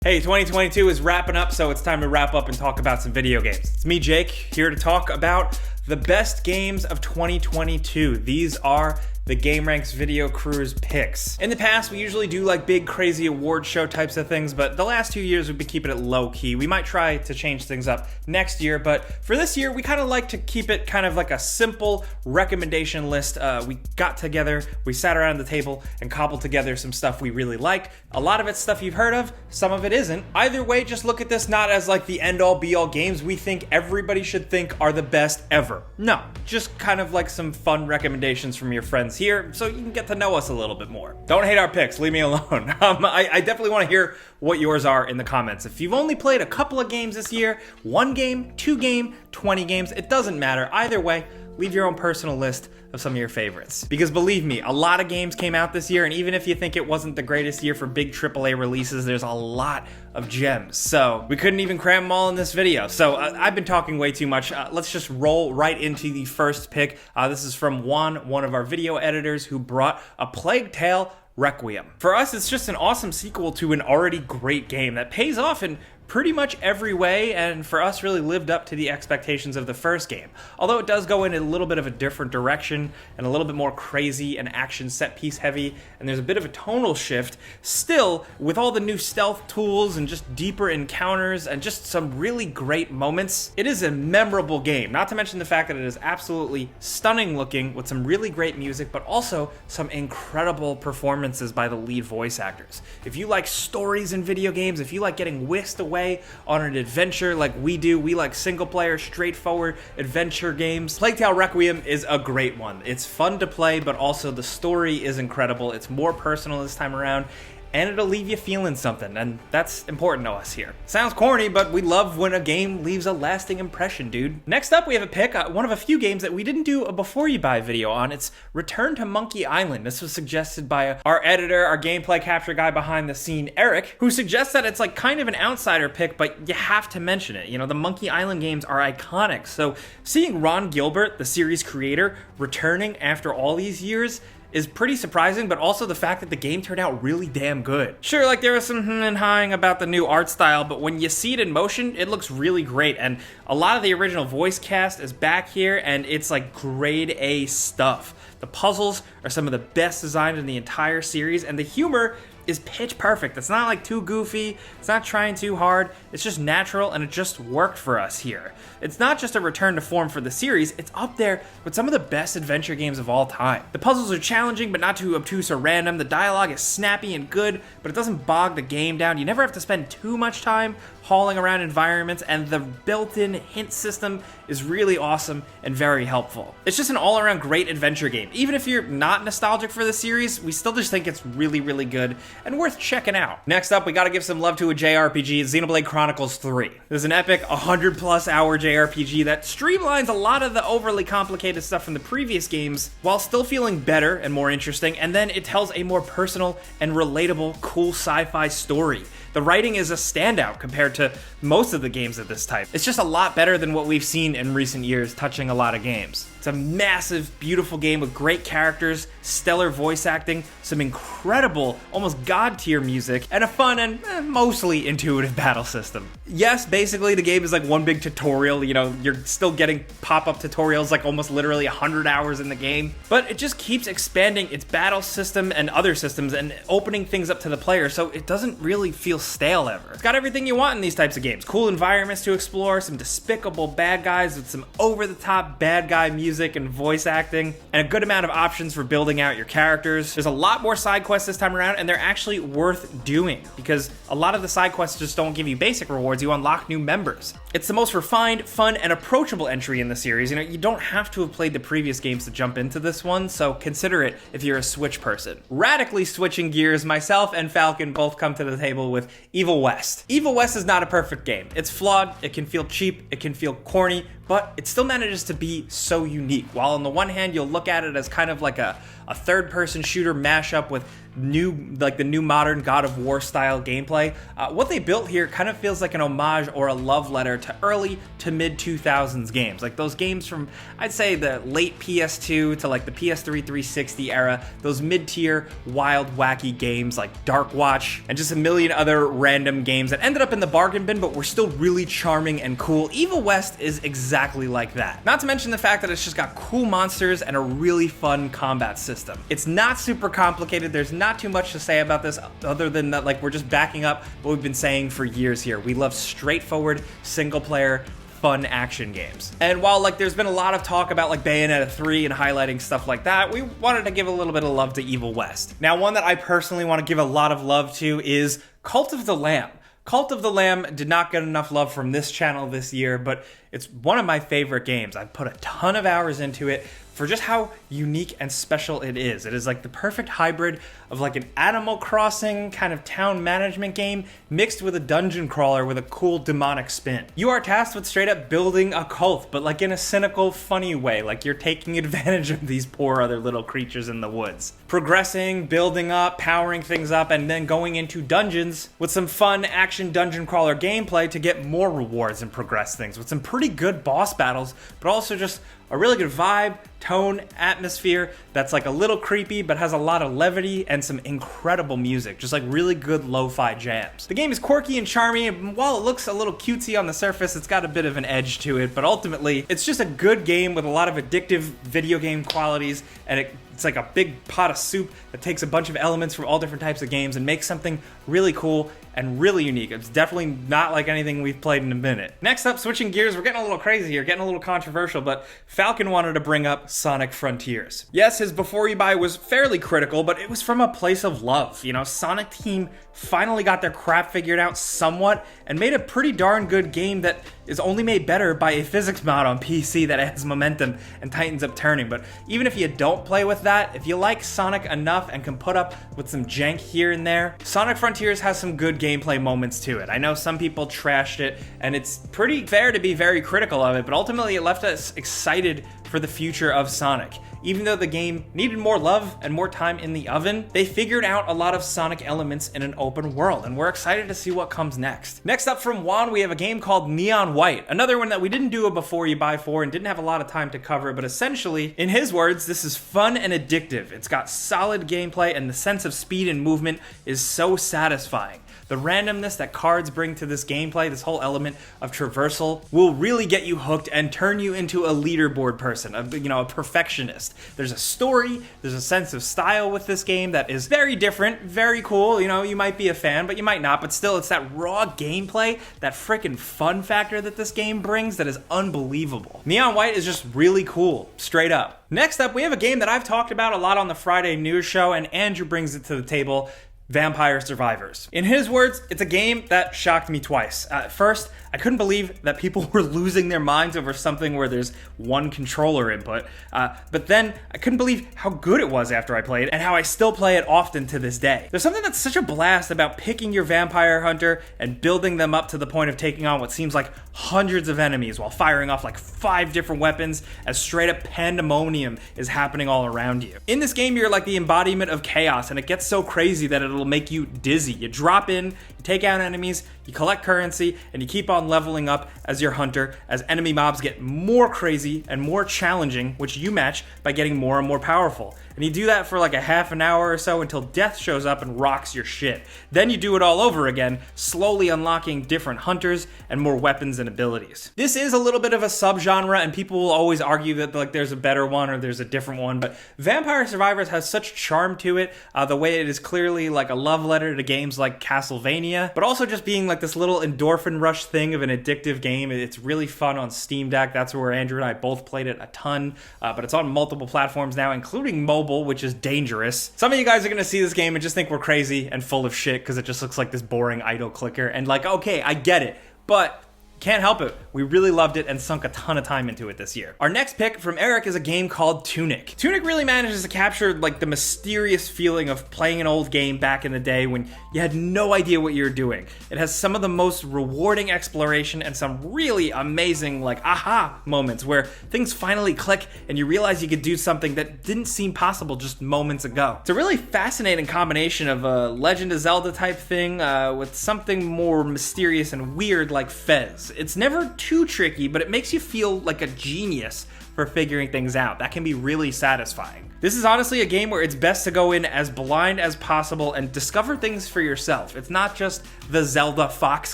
Hey, 2022 is wrapping up, so it's time to wrap up and talk about some video games. It's me, Jake, here to talk about the best games of 2022. These are the gameranx video crew's picks. In the past, we usually do like big crazy award show types of things, but the last 2 years we've been keeping it low key. We might try to change things up next year, but for this year, we kind of like to keep it kind of like a simple recommendation list. We got together, we sat around the table and cobbled together some stuff we really like. A lot of it's stuff you've heard of, some of it isn't. Either way, just look at this not as like the end all be all games we think everybody should think are the best ever. No, just kind of like some fun recommendations from your friends here so you can get to know us a little bit more. Don't hate our picks, leave me alone. I definitely want to hear what yours are in the comments. If you've only played a couple of games this year, 1 game, 2 game, 20 games, it doesn't matter. Either way, leave your own personal list of some of your favorites. Because believe me, a lot of games came out this year, and even if you think it wasn't the greatest year for big AAA releases, there's a lot of gems. So we couldn't even cram them all in this video. So I've been talking way too much. Let's just roll right into the first pick. This is from Juan, one of our video editors, who brought A Plague Tale: Requiem. For us, it's just an awesome sequel to an already great game that pays off in pretty much every way, and for us really lived up to the expectations of the first game. Although it does go in a little bit of a different direction and a little bit more crazy and action set piece heavy, and there's a bit of a tonal shift, still with all the new stealth tools and just deeper encounters and just some really great moments, it is a memorable game. Not to mention the fact that it is absolutely stunning looking with some really great music, but also some incredible performances by the lead voice actors. If you like stories in video games, if you like getting whisked away on an adventure like we do, we like single player, straightforward adventure games, Plague Tale: Requiem is a great one. It's fun to play, but also the story is incredible. It's more personal this time around, and it'll leave you feeling something, and that's important to us here. Sounds corny, but we love when a game leaves a lasting impression, dude. Next up, we have a pick, one of a few games that we didn't do a before you buy video on. It's Return to Monkey Island. This was suggested by our editor, our gameplay capture guy behind the scene, Eric, who suggests that it's like kind of an outsider pick, but you have to mention it. You know, the Monkey Island games are iconic, so seeing Ron Gilbert, the series creator, returning after all these years is pretty surprising, but also the fact that the game turned out really damn good. Sure, like there was some and hawing about the new art style, but when you see it in motion, it looks really great, and a lot of the original voice cast is back here, and it's like grade A stuff. The puzzles are some of the best designed in the entire series, and the humor is pitch perfect. It's not like too goofy, it's not trying too hard, it's just natural, and it just worked for us here. It's not just a return to form for the series, it's up there with some of the best adventure games of all time. The puzzles are challenging, but not too obtuse or random. The dialogue is snappy and good, but it doesn't bog the game down. You never have to spend too much time hauling around environments, and the built-in hint system is really awesome and very helpful. It's just an all-around great adventure game. Even if you're not nostalgic for the series, we still just think it's really, really good and worth checking out. Next up, we gotta give some love to a JRPG, Xenoblade Chronicles 3. This is an epic 100+ hour JRPG that streamlines a lot of the overly complicated stuff from the previous games while still feeling better and more interesting, and then it tells a more personal and relatable, cool sci-fi story. The writing is a standout compared to most of the games of this type. It's just a lot better than what we've seen in recent years touching a lot of games. It's a massive, beautiful game with great characters, stellar voice acting, some incredible, almost god-tier music, and a fun and mostly intuitive battle system. Yes, basically the game is like one big tutorial, you know, you're still getting pop-up tutorials like almost literally 100 hours in the game, but it just keeps expanding its battle system and other systems and opening things up to the player, so it doesn't really feel stale ever. It's got everything you want in these types of games. Cool environments to explore, some despicable bad guys with some over-the-top bad guy music and voice acting, and a good amount of options for building out your characters. There's a lot more side quests this time around, and they're actually worth doing, because a lot of the side quests just don't give you basic rewards, you unlock new members. It's the most refined, fun, and approachable entry in the series. You know, you don't have to have played the previous games to jump into this one, so consider it if you're a Switch person. Radically switching gears, myself and Falcon both come to the table with Evil West. Evil West is not a perfect game. It's flawed, it can feel cheap, it can feel corny, but it still manages to be so unique. While on the one hand, you'll look at it as kind of like a third-person shooter mashup with the new modern God of War style gameplay. What they built here kind of feels like an homage or a love letter to early to mid 2000s games, like those games from, I'd say, the late PS2 to like the PS3 360 era, those mid-tier wild wacky games like Dark Watch and just a million other random games that ended up in the bargain bin but were still really charming and cool. Evil West is exactly like that. Not to mention the fact that it's just got cool monsters and a really fun combat system. It's not super complicated. There's not too much to say about this other than that, like, we're just backing up what we've been saying for years here. We love straightforward single player fun action games. And while like there's been a lot of talk about like Bayonetta 3 and highlighting stuff like that, we wanted to give a little bit of love to Evil West. Now, one that I personally want to give a lot of love to is Cult of the Lamb. Cult of the Lamb did not get enough love from this channel this year, but it's one of my favorite games. I've put a ton of hours into it for just how unique and special it is. It is like the perfect hybrid of like an Animal Crossing kind of town management game mixed with a dungeon crawler with a cool demonic spin. You are tasked with straight up building a cult, but like in a cynical, funny way, like you're taking advantage of these poor other little creatures in the woods. Progressing, building up, powering things up, and then going into dungeons with some fun action dungeon crawler gameplay to get more rewards and progress things with some pretty good boss battles, but also just a really good vibe, tone, atmosphere that's like a little creepy but has a lot of levity and some incredible music, just like really good lo-fi jams. The game is quirky and charming, and while it looks a little cutesy on the surface, it's got a bit of an edge to it, but ultimately it's just a good game with a lot of addictive video game qualities, and it's like a big pot of soup that takes a bunch of elements from all different types of games and makes something really cool and really unique. It's definitely not like anything we've played in a minute. Next up, switching gears, we're getting a little crazy here, getting a little controversial, but Falcon wanted to bring up Sonic Frontiers. Yes, his Before You Buy was fairly critical, but it was from a place of love. You know, Sonic Team finally got their crap figured out somewhat and made a pretty darn good game that is only made better by a physics mod on PC that adds momentum and tightens up turning. But even if you don't play with that, if you like Sonic enough and can put up with some jank here and there, Sonic Frontiers has some good gameplay moments to it. I know some people trashed it, and it's pretty fair to be very critical of it, but ultimately it left us excited for the future of Sonic. Even though the game needed more love and more time in the oven, they figured out a lot of Sonic elements in an open world, and we're excited to see what comes next. Next up from Juan, we have a game called Neon White, another one that we didn't do a Before You Buy for and didn't have a lot of time to cover, but essentially, in his words, this is fun and addictive. It's got solid gameplay, and the sense of speed and movement is so satisfying. The randomness that cards bring to this gameplay, this whole element of traversal, will really get you hooked and turn you into a leaderboard person, a perfectionist. There's a story, there's a sense of style with this game that is very different, very cool. You know, you might be a fan, but you might not, but still, it's that raw gameplay, that freaking fun factor that this game brings that is unbelievable. Neon White is just really cool, straight up. Next up, we have a game that I've talked about a lot on the Friday news show, and Andrew brings it to the table. Vampire Survivors. In his words, it's a game that shocked me twice. At first, I couldn't believe that people were losing their minds over something where there's one controller input, but then I couldn't believe how good it was after I played and how I still play it often to this day. There's something that's such a blast about picking your vampire hunter and building them up to the point of taking on what seems like hundreds of enemies while firing off like 5 different weapons as straight up pandemonium is happening all around you. In this game, you're like the embodiment of chaos, and it gets so crazy that it'll make you dizzy. You drop in, you take out enemies, you collect currency, and you keep on leveling up as your hunter as enemy mobs get more crazy and more challenging, which you match by getting more and more powerful. And you do that for like a half an hour or so until death shows up and rocks your shit. Then you do it all over again, slowly unlocking different hunters and more weapons and abilities. This is a little bit of a subgenre, and people will always argue that like there's a better one or there's a different one, but Vampire Survivors has such charm to it, the way it is clearly like a love letter to games like Castlevania, but also just being like this little endorphin rush thing of an addictive game. It's really fun on Steam Deck. That's where Andrew and I both played it a ton, but it's on multiple platforms now, including mobile, which is dangerous. Some of you guys are gonna see this game and just think we're crazy and full of shit because it just looks like this boring idle clicker, and like, okay, I get it, but Can't help it. We really loved it and sunk a ton of time into it this year. Our next pick from Eric is a game called Tunic. Tunic really manages to capture like the mysterious feeling of playing an old game back in the day when you had no idea what you were doing. It has some of the most rewarding exploration and some really amazing like aha moments where things finally click and you realize you could do something that didn't seem possible just moments ago. It's a really fascinating combination of a Legend of Zelda type thing with something more mysterious and weird like Fez. It's never too tricky, but it makes you feel like a genius for figuring things out. That can be really satisfying. This is honestly a game where it's best to go in as blind as possible and discover things for yourself. It's not just the Zelda Fox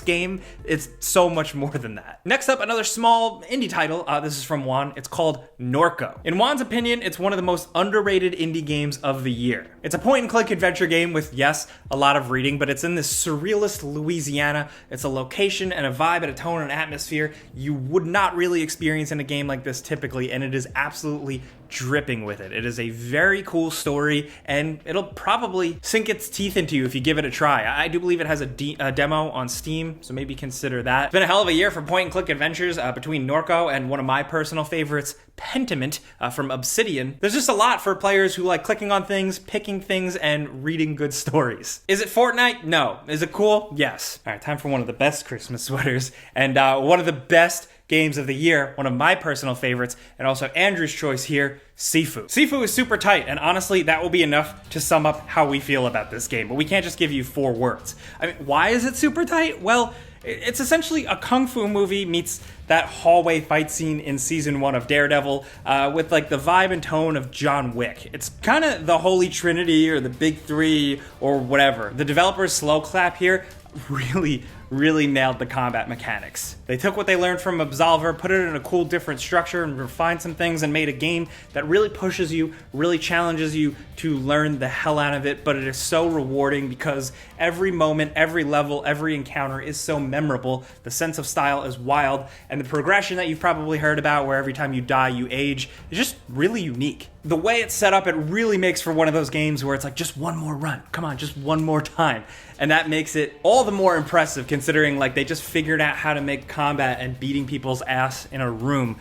game, it's so much more than that. Next up, another small indie title. This is from Juan. It's called Norco. In Juan's opinion, it's one of the most underrated indie games of the year. It's a point-and-click adventure game with, yes, a lot of reading, but it's in this surrealist Louisiana. It's a location and a vibe and a tone and atmosphere you would not really experience in a game like this typically, and it is absolutely dripping with it. It is a very cool story, and it'll probably sink its teeth into you if you give it a try. I do believe it has a demo on Steam, so maybe consider that. It's been a hell of a year for point-and-click adventures between Norco and one of my personal favorites, Pentiment from Obsidian. There's just a lot for players who like clicking on things, picking things, and reading good stories. Is it Fortnite? No. Is it cool? Yes. All right, time for one of the best Christmas sweaters, and one of the best games of the year, one of my personal favorites, and also Andrew's choice here, Sifu. Sifu is super tight, and honestly, that will be enough to sum up how we feel about this game, but we can't just give you 4 words. I mean, why is it super tight? Well, it's essentially a kung fu movie meets that hallway fight scene in season 1 of Daredevil with like the vibe and tone of John Wick. It's kind of the holy trinity or the big 3 or whatever. The developers Slow Clap here really nailed the combat mechanics. They took what they learned from Absolver, put it in a cool different structure and refined some things and made a game that really pushes you, really challenges you to learn the hell out of it, but it is so rewarding because every moment, every level, every encounter is so memorable. The sense of style is wild, and the progression that you've probably heard about where every time you die you age is just really unique. The way it's set up, it really makes for one of those games where it's like, just one more run, come on, just one more time. And that makes it all the more impressive considering like they just figured out how to make combat and beating people's ass in a room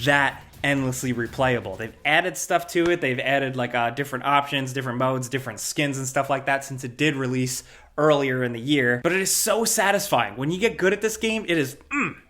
that endlessly replayable. They've added stuff to it. They've added like different options, different modes, different skins and stuff like that since it did release earlier in the year, but it is so satisfying. When you get good at this game, it is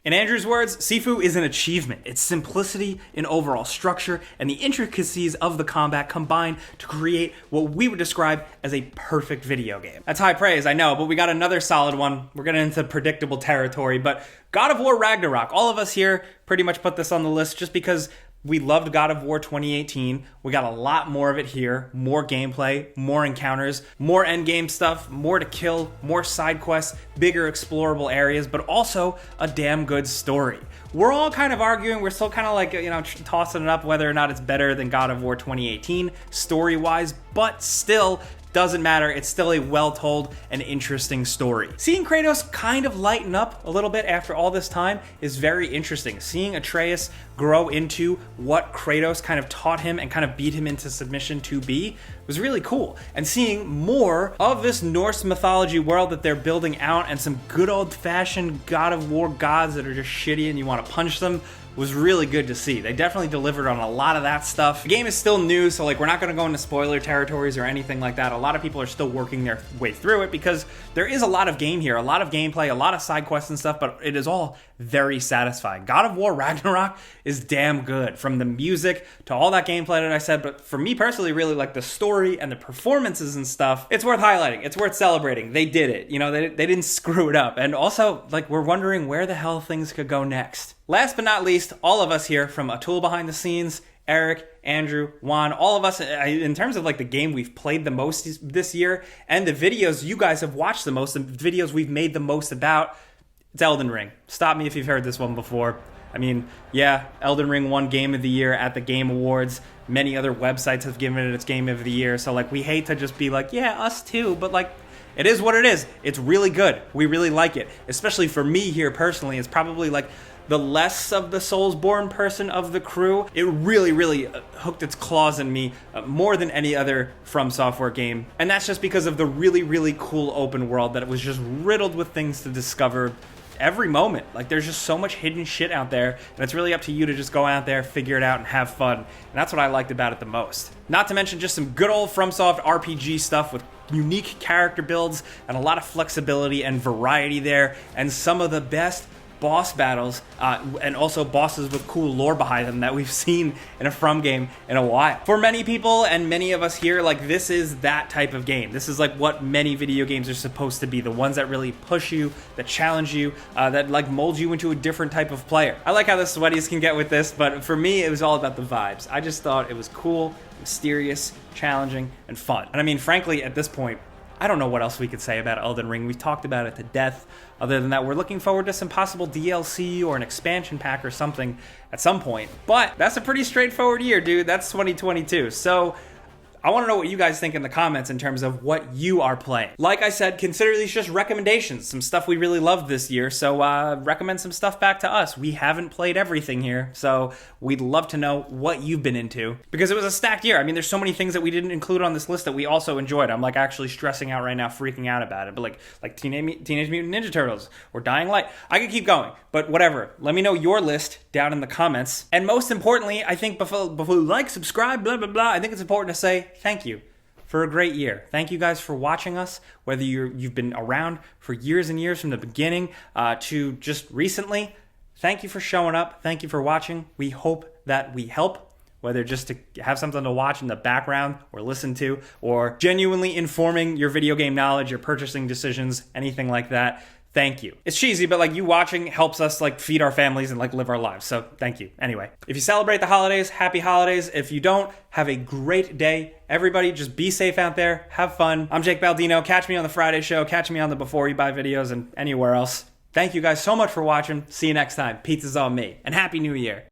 In Andrew's words, Sifu is an achievement. Its simplicity in overall structure and the intricacies of the combat combine to create what we would describe as a perfect video game. That's high praise, I know, but we got another solid one. We're getting into predictable territory, but God of War Ragnarok. All of us here pretty much put this on the list just because we loved God of War 2018. We got a lot more of it here. More gameplay, more encounters, more endgame stuff, more to kill, more side quests, bigger explorable areas, but also a damn good story. We're all kind of arguing, we're still kind of like, tossing it up whether or not it's better than God of War 2018 story-wise, but still, doesn't matter, it's still a well-told and interesting story. Seeing Kratos kind of lighten up a little bit after all this time is very interesting. Seeing Atreus grow into what Kratos kind of taught him and kind of beat him into submission to be was really cool. And seeing more of this Norse mythology world that they're building out and some good old-fashioned God of War gods that are just shitty and you want to punch them was really good to see. They definitely delivered on a lot of that stuff. The game is still new, so we're not gonna go into spoiler territories or anything like that. A lot of people are still working their way through it because there is a lot of game here, a lot of gameplay, a lot of side quests and stuff, but it is all very satisfying. God of War Ragnarok is damn good, from the music to all that gameplay that I said, but for me personally, really like the story and the performances and stuff, it's worth highlighting, it's worth celebrating. They did it, they didn't screw it up. And also, we're wondering where the hell things could go next. Last but not least, all of us here from A Tool Behind the Scenes, Eric, Andrew, Juan, all of us, in terms of the game we've played the most this year and the videos you guys have watched the most, the videos we've made the most about, it's Elden Ring. Stop me if you've heard this one before. Yeah, Elden Ring won Game of the Year at the Game Awards. Many other websites have given it its Game of the Year, so we hate to just be yeah, us too, but it is what it is. It's really good. We really like it. Especially for me here personally, it's probably the less of the Soulsborne person of the crew. It really hooked its claws in me more than any other From Software game. And that's just because of the really cool open world that it was just riddled with things to discover. every moment. Like, there's just so much hidden shit out there, and it's really up to you to just go out there, figure it out, and have fun. And that's what I liked about it the most. Not to mention just some good old FromSoft RPG stuff with unique character builds and a lot of flexibility and variety there, and some of the best boss battles, and also bosses with cool lore behind them that we've seen in a From game in a while. For many people and many of us here, like, this is that type of game. This is like what many video games are supposed to be, the ones that really push you, that challenge you, that like mold you into a different type of player. I like how the sweaties can get with this, but for me it was all about the vibes. I just thought it was cool, mysterious, challenging, and fun. And I mean, frankly, at this point, I don't know what else we could say about Elden Ring. We've talked about it to death. Other than that, we're looking forward to some possible DLC or an expansion pack or something at some point. But that's a pretty straightforward year, dude. That's 2022. So I want to know what you guys think in the comments in terms of what you are playing. Like I said, consider these just recommendations, some stuff we really loved this year, so recommend some stuff back to us. We haven't played everything here, so we'd love to know what you've been into, because it was a stacked year. I mean, there's so many things that we didn't include on this list that we also enjoyed. I'm like actually stressing out right now, freaking out about it, but like Teenage Mutant Ninja Turtles or Dying Light. I could keep going, but whatever. Let me know your list down in the comments. And most importantly, I think before like, subscribe, blah, blah, blah, I think it's important to say thank you for a great year. Thank you guys for watching us, whether you've been around for years and years from the beginning to just recently. Thank you for showing up. Thank you for watching. We hope that we help, whether just to have something to watch in the background or listen to, or genuinely informing your video game knowledge, your purchasing decisions, anything like that. Thank you. It's cheesy, but like, you watching helps us like feed our families and like live our lives. So thank you. Anyway, if you celebrate the holidays, happy holidays. If you don't, have a great day. Everybody just be safe out there. Have fun. I'm Jake Baldino. Catch me on the Friday show. Catch me on the Before You Buy videos and anywhere else. Thank you guys so much for watching. See you next time. Pizza's on me. And Happy New Year.